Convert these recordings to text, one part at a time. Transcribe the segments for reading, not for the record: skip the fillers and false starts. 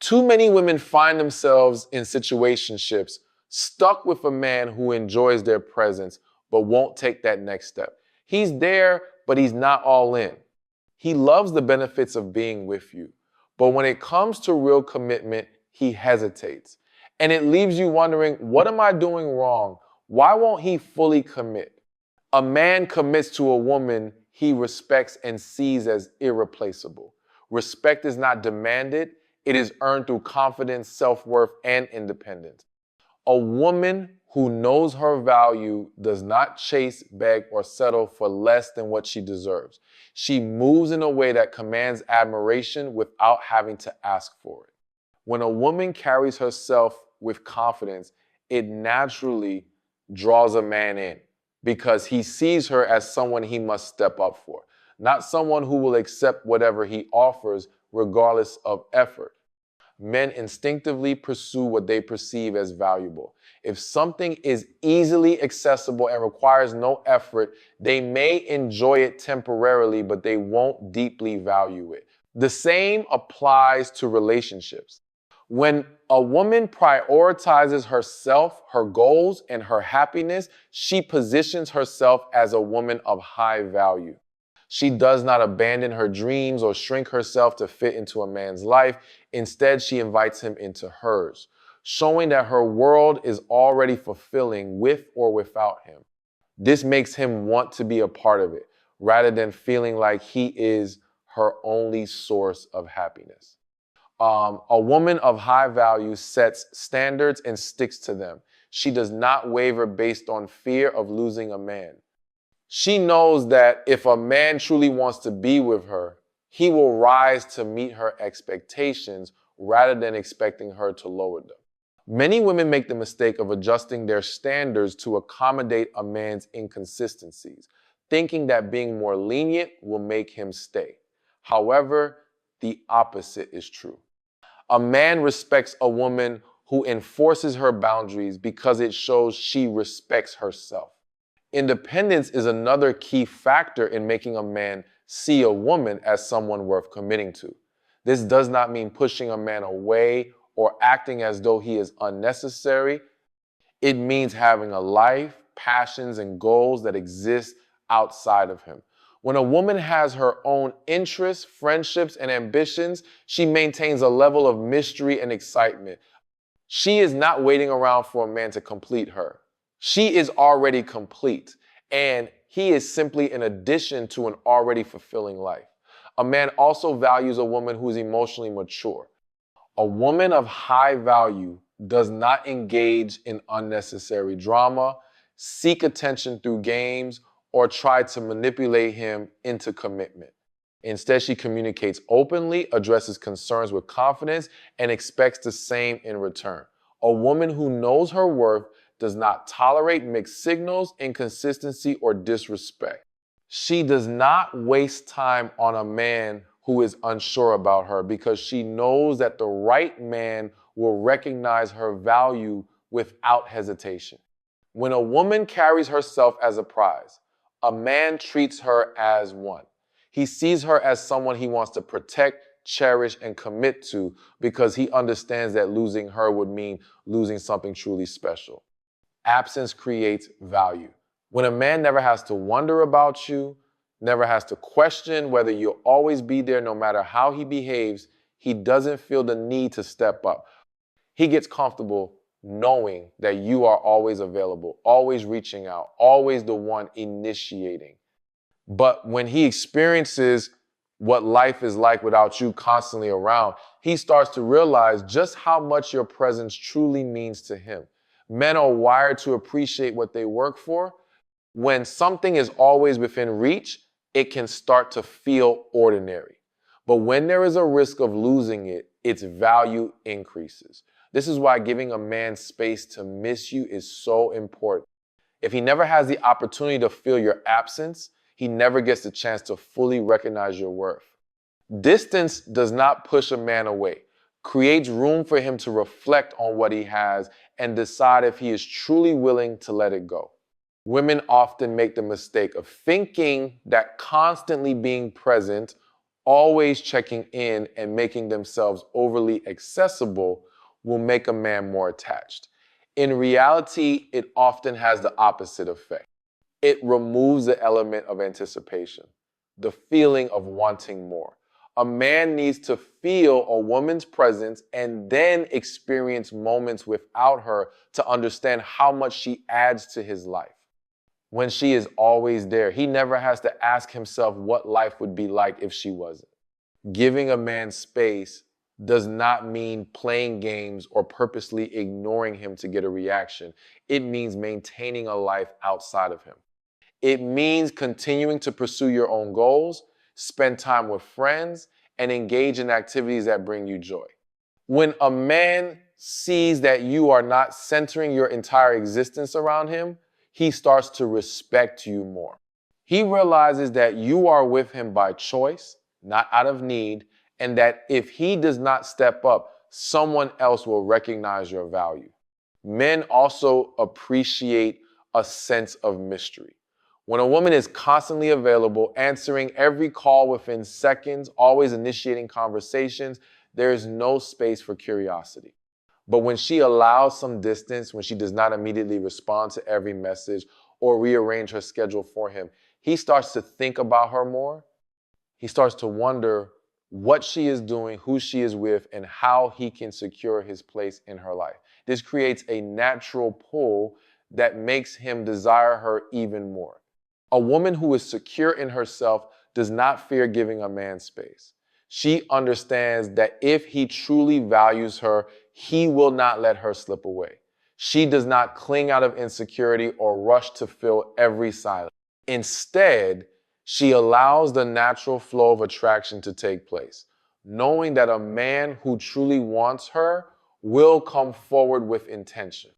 Too many women find themselves in situationships, stuck with a man who enjoys their presence but won't take that next step. He's there, but he's not all in. He loves the benefits of being with you, but when it comes to real commitment, he hesitates. And it leaves you wondering, what am I doing wrong? Why won't he fully commit? A man commits to a woman he respects and sees as irreplaceable. Respect is not demanded. It is earned through confidence, self-worth, and independence. A woman who knows her value does not chase, beg, or settle for less than what she deserves. She moves in a way that commands admiration without having to ask for it. When a woman carries herself with confidence, it naturally draws a man in because he sees her as someone he must step up for, not someone who will accept whatever he offers regardless of effort. Men instinctively pursue what they perceive as valuable. If something is easily accessible and requires no effort, they may enjoy it temporarily, but they won't deeply value it. The same applies to relationships. When a woman prioritizes herself, her goals, and her happiness, she positions herself as a woman of high value. She does not abandon her dreams or shrink herself to fit into a man's life. Instead, she invites him into hers, showing that her world is already fulfilling with or without him. This makes him want to be a part of it, rather than feeling like he is her only source of happiness. A woman of high value sets standards and sticks to them. She does not waver based on fear of losing a man. She knows that if a man truly wants to be with her, he will rise to meet her expectations rather than expecting her to lower them. Many women make the mistake of adjusting their standards to accommodate a man's inconsistencies, thinking that being more lenient will make him stay. However, the opposite is true. A man respects a woman who enforces her boundaries because it shows she respects herself. Independence is another key factor in making a man see a woman as someone worth committing to. This does not mean pushing a man away or acting as though he is unnecessary. It means having a life, passions, and goals that exist outside of him. When a woman has her own interests, friendships, and ambitions, she maintains a level of mystery and excitement. She is not waiting around for a man to complete her. She is already complete, and he is simply an addition to an already fulfilling life. A man also values a woman who is emotionally mature. A woman of high value does not engage in unnecessary drama, seek attention through games, or try to manipulate him into commitment. Instead, she communicates openly, addresses concerns with confidence, and expects the same in return. A woman who knows her worth does not tolerate mixed signals, inconsistency, or disrespect. She does not waste time on a man who is unsure about her because she knows that the right man will recognize her value without hesitation. When a woman carries herself as a prize, a man treats her as one. He sees her as someone he wants to protect, cherish, and commit to because he understands that losing her would mean losing something truly special. Absence creates value. When a man never has to wonder about you, never has to question whether you'll always be there no matter how he behaves, he doesn't feel the need to step up. He gets comfortable knowing that you are always available, always reaching out, always the one initiating. But when he experiences what life is like without you constantly around, he starts to realize just how much your presence truly means to him. Men are wired to appreciate what they work for. When something is always within reach, it can start to feel ordinary. But when there is a risk of losing it, its value increases. This is why giving a man space to miss you is so important. If he never has the opportunity to feel your absence, he never gets the chance to fully recognize your worth. Distance does not push a man away, creates room for him to reflect on what he has and decide if he is truly willing to let it go. Women often make the mistake of thinking that constantly being present always checking in and making themselves overly accessible will make a man more attached. In reality, it often has the opposite effect. It removes the element of anticipation, the feeling of wanting more. A man needs to feel a woman's presence and then experience moments without her to understand how much she adds to his life. When she is always there, he never has to ask himself what life would be like if she wasn't. Giving a man space does not mean playing games or purposely ignoring him to get a reaction. It means maintaining a life outside of him. It means continuing to pursue your own goals, spend time with friends, and engage in activities that bring you joy. When a man sees that you are not centering your entire existence around him, he starts to respect you more. He realizes that you are with him by choice, not out of need, and that if he does not step up, someone else will recognize your value. Men also appreciate a sense of mystery. When a woman is constantly available, answering every call within seconds, always initiating conversations, there is no space for curiosity. But when she allows some distance, when she does not immediately respond to every message or rearrange her schedule for him, he starts to think about her more. He starts to wonder what she is doing, who she is with, and how he can secure his place in her life. This creates a natural pull that makes him desire her even more. A woman who is secure in herself does not fear giving a man space. She understands that if he truly values her, he will not let her slip away. She does not cling out of insecurity or rush to fill every silence. Instead, she allows the natural flow of attraction to take place, knowing that a man who truly wants her will come forward with intention.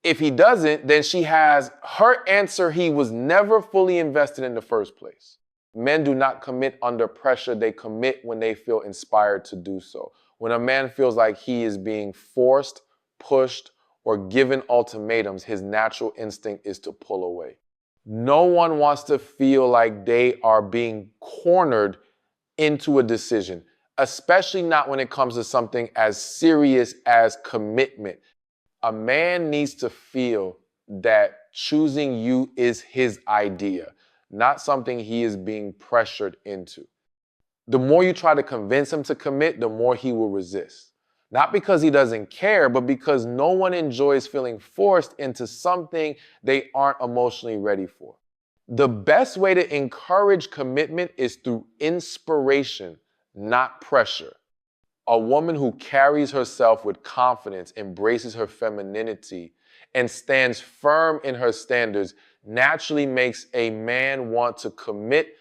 If he doesn't, then she has her answer. He was never fully invested in the first place. Men do not commit under pressure. They commit when they feel inspired to do so. When a man feels like he is being forced, pushed, or given ultimatums, his natural instinct is to pull away. No one wants to feel like they are being cornered into a decision, especially not when it comes to something as serious as commitment. A man needs to feel that choosing you is his idea, not something he is being pressured into. The more you try to convince him to commit, the more he will resist. Not because he doesn't care, but because no one enjoys feeling forced into something they aren't emotionally ready for. The best way to encourage commitment is through inspiration, not pressure. A woman who carries herself with confidence, embraces her femininity, and stands firm in her standards naturally makes a man want to commit.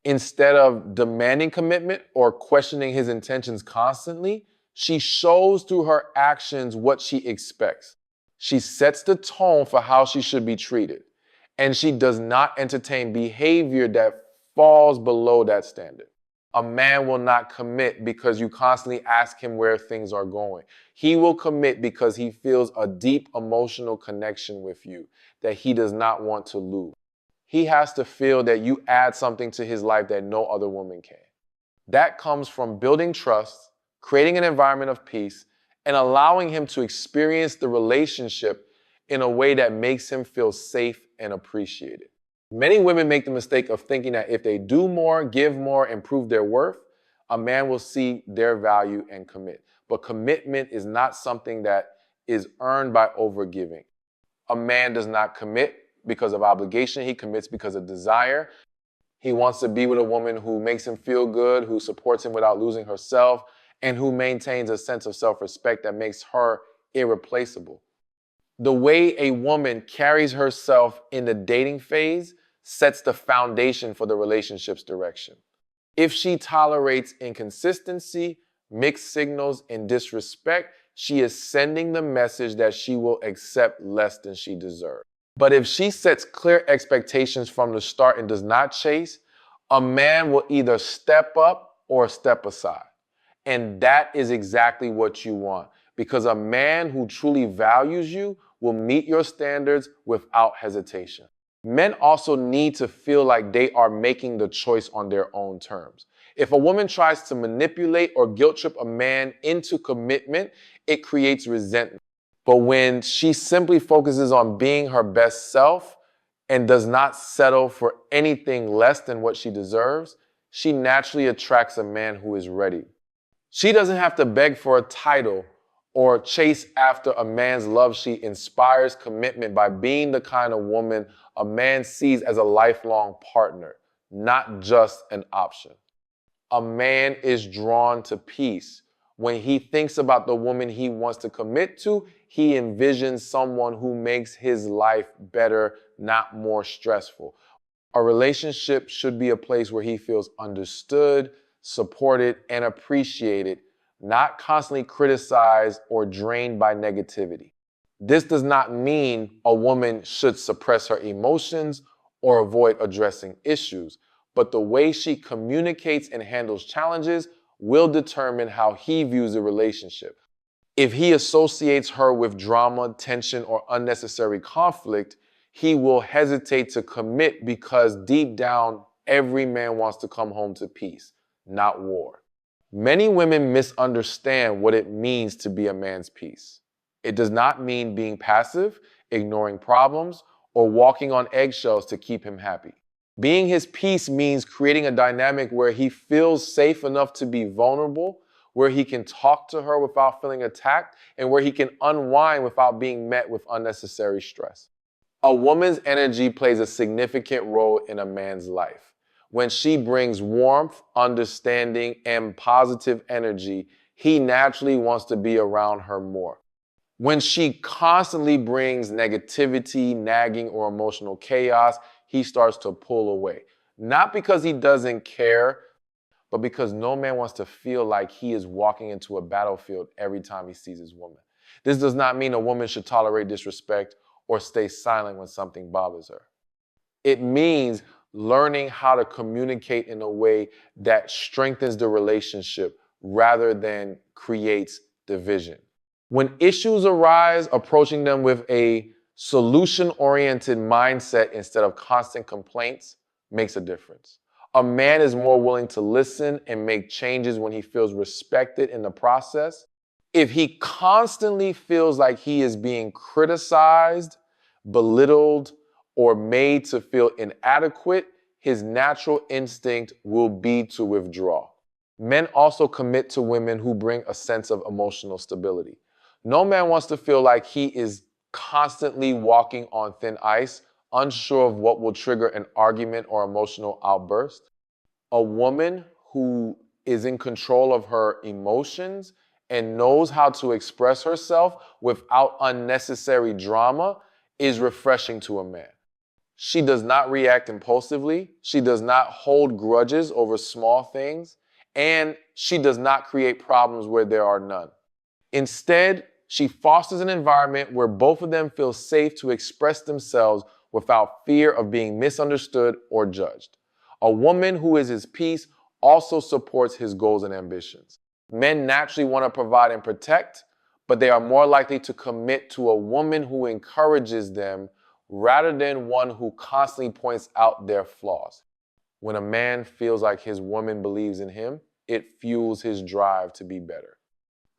Instead of demanding commitment or questioning his intentions constantly, she shows through her actions what she expects. She sets the tone for how she should be treated, and she does not entertain behavior that falls below that standard. A man will not commit because you constantly ask him where things are going. He will commit because he feels a deep emotional connection with you that he does not want to lose. He has to feel that you add something to his life that no other woman can. That comes from building trust, creating an environment of peace, and allowing him to experience the relationship in a way that makes him feel safe and appreciated. Many women make the mistake of thinking that if they do more, give more, and prove their worth, a man will see their value and commit. But commitment is not something that is earned by overgiving. A man does not commit because of obligation. He commits because of desire. He wants to be with a woman who makes him feel good, who supports him without losing herself, and who maintains a sense of self-respect that makes her irreplaceable. The way a woman carries herself in the dating phase sets the foundation for the relationship's direction. If she tolerates inconsistency, mixed signals, and disrespect, she is sending the message that she will accept less than she deserves. But if she sets clear expectations from the start and does not chase, a man will either step up or step aside. And that is exactly what you want, because a man who truly values you will meet your standards without hesitation. Men also need to feel like they are making the choice on their own terms. If a woman tries to manipulate or guilt trip a man into commitment, it creates resentment. But when she simply focuses on being her best self and does not settle for anything less than what she deserves, she naturally attracts a man who is ready. She doesn't have to beg for a title or chase after a man's love. She inspires commitment by being the kind of woman a man sees as a lifelong partner, not just an option. A man is drawn to peace. When he thinks about the woman he wants to commit to, he envisions someone who makes his life better, not more stressful. A relationship should be a place where he feels understood, supported, and appreciated, not constantly criticized or drained by negativity. This does not mean a woman should suppress her emotions or avoid addressing issues, but the way she communicates and handles challenges will determine how he views the relationship. If he associates her with drama, tension, or unnecessary conflict, he will hesitate to commit because deep down, every man wants to come home to peace, not war. Many women misunderstand what it means to be a man's peace. It does not mean being passive, ignoring problems, or walking on eggshells to keep him happy. Being his peace means creating a dynamic where he feels safe enough to be vulnerable, where he can talk to her without feeling attacked, and where he can unwind without being met with unnecessary stress. A woman's energy plays a significant role in a man's life. When she brings warmth, understanding, and positive energy, he naturally wants to be around her more. When she constantly brings negativity, nagging, or emotional chaos, he starts to pull away. Not because he doesn't care, but because no man wants to feel like he is walking into a battlefield every time he sees his woman. This does not mean a woman should tolerate disrespect or stay silent when something bothers her. It means learning how to communicate in a way that strengthens the relationship rather than creates division. When issues arise, approaching them with a solution-oriented mindset instead of constant complaints makes a difference. A man is more willing to listen and make changes when he feels respected in the process. If he constantly feels like he is being criticized, belittled, or made to feel inadequate, his natural instinct will be to withdraw. Men also commit to women who bring a sense of emotional stability. No man wants to feel like he is constantly walking on thin ice, unsure of what will trigger an argument or emotional outburst. A woman who is in control of her emotions and knows how to express herself without unnecessary drama is refreshing to a man. She does not react impulsively. She does not hold grudges over small things. And she does not create problems where there are none. Instead, she fosters an environment where both of them feel safe to express themselves without fear of being misunderstood or judged. A woman who is his peace also supports his goals and ambitions. Men naturally want to provide and protect, but they are more likely to commit to a woman who encourages them rather than one who constantly points out their flaws. When a man feels like his woman believes in him, it fuels his drive to be better.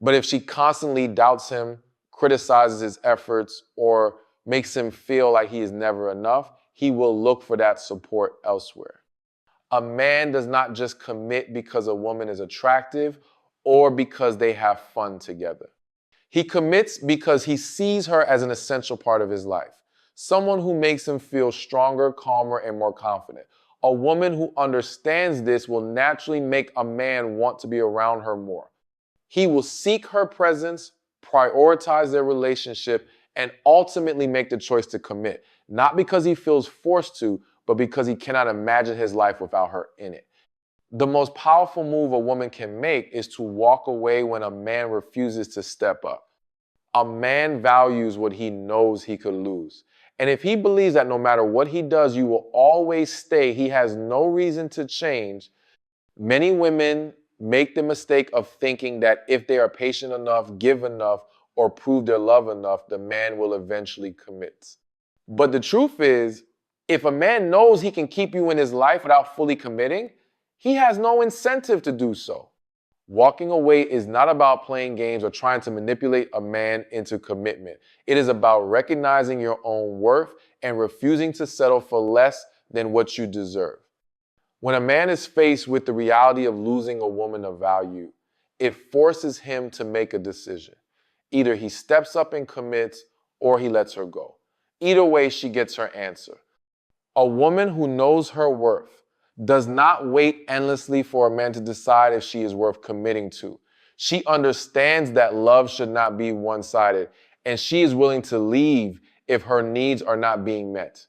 But if she constantly doubts him, criticizes his efforts, or makes him feel like he is never enough, he will look for that support elsewhere. A man does not just commit because a woman is attractive or because they have fun together. He commits because he sees her as an essential part of his life, someone who makes him feel stronger, calmer, and more confident. A woman who understands this will naturally make a man want to be around her more. He will seek her presence, prioritize their relationship, and ultimately make the choice to commit, not because he feels forced to, but because he cannot imagine his life without her in it. The most powerful move a woman can make is to walk away when a man refuses to step up. A man values what he knows he could lose. And if he believes that no matter what he does, you will always stay, he has no reason to change. Many women make the mistake of thinking that if they are patient enough, give enough, or prove their love enough, the man will eventually commit. But the truth is, if a man knows he can keep you in his life without fully committing, he has no incentive to do so. Walking away is not about playing games or trying to manipulate a man into commitment. It is about recognizing your own worth and refusing to settle for less than what you deserve. When a man is faced with the reality of losing a woman of value, it forces him to make a decision. Either he steps up and commits, or he lets her go. Either way, she gets her answer. A woman who knows her worth does not wait endlessly for a man to decide if she is worth committing to. She understands that love should not be one-sided, and she is willing to leave if her needs are not being met.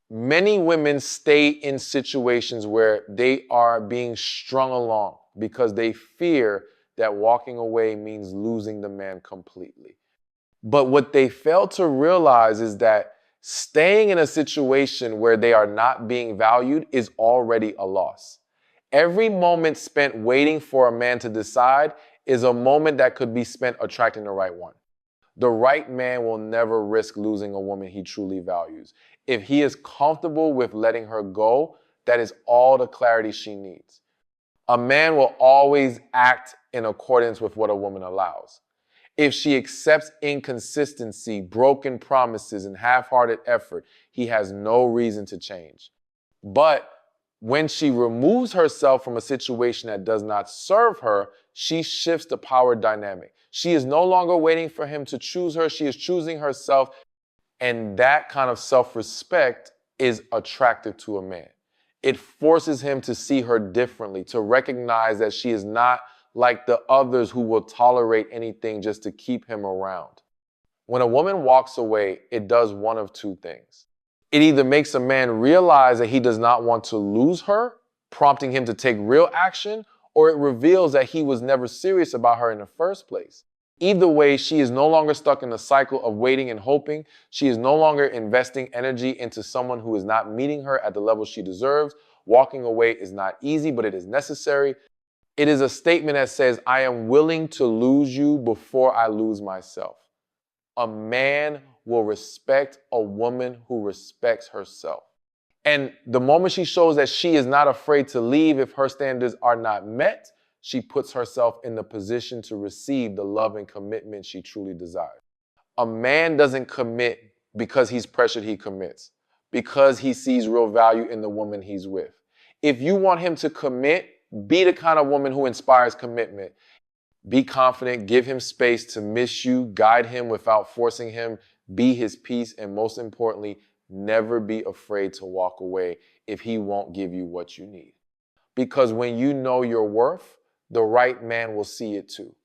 Many women stay in situations where they are being strung along because they fear that walking away means losing the man completely. But what they fail to realize is that staying in a situation where they are not being valued is already a loss. Every moment spent waiting for a man to decide is a moment that could be spent attracting the right one. The right man will never risk losing a woman he truly values. If he is comfortable with letting her go, that is all the clarity she needs. A man will always act in accordance with what a woman allows. If she accepts inconsistency, broken promises, and half-hearted effort, he has no reason to change. But when she removes herself from a situation that does not serve her, she shifts the power dynamic. She is no longer waiting for him to choose her. She is choosing herself. And that kind of self-respect is attractive to a man. It forces him to see her differently, to recognize that she is not like the others who will tolerate anything just to keep him around. When a woman walks away, it does one of two things. It either makes a man realize that he does not want to lose her, prompting him to take real action, or it reveals that he was never serious about her in the first place. Either way, she is no longer stuck in the cycle of waiting and hoping. She is no longer investing energy into someone who is not meeting her at the level she deserves. Walking away is not easy, but it is necessary. It is a statement that says, I am willing to lose you before I lose myself. A man will respect a woman who respects herself. And the moment she shows that she is not afraid to leave if her standards are not met, she puts herself in the position to receive the love and commitment she truly desires. A man doesn't commit because he's pressured, he commits because he sees real value in the woman he's with. If you want him to commit, be the kind of woman who inspires commitment. Be confident, give him space to miss you, guide him without forcing him, be his peace, and most importantly, never be afraid to walk away if he won't give you what you need. Because when you know your worth, the right man will see it too.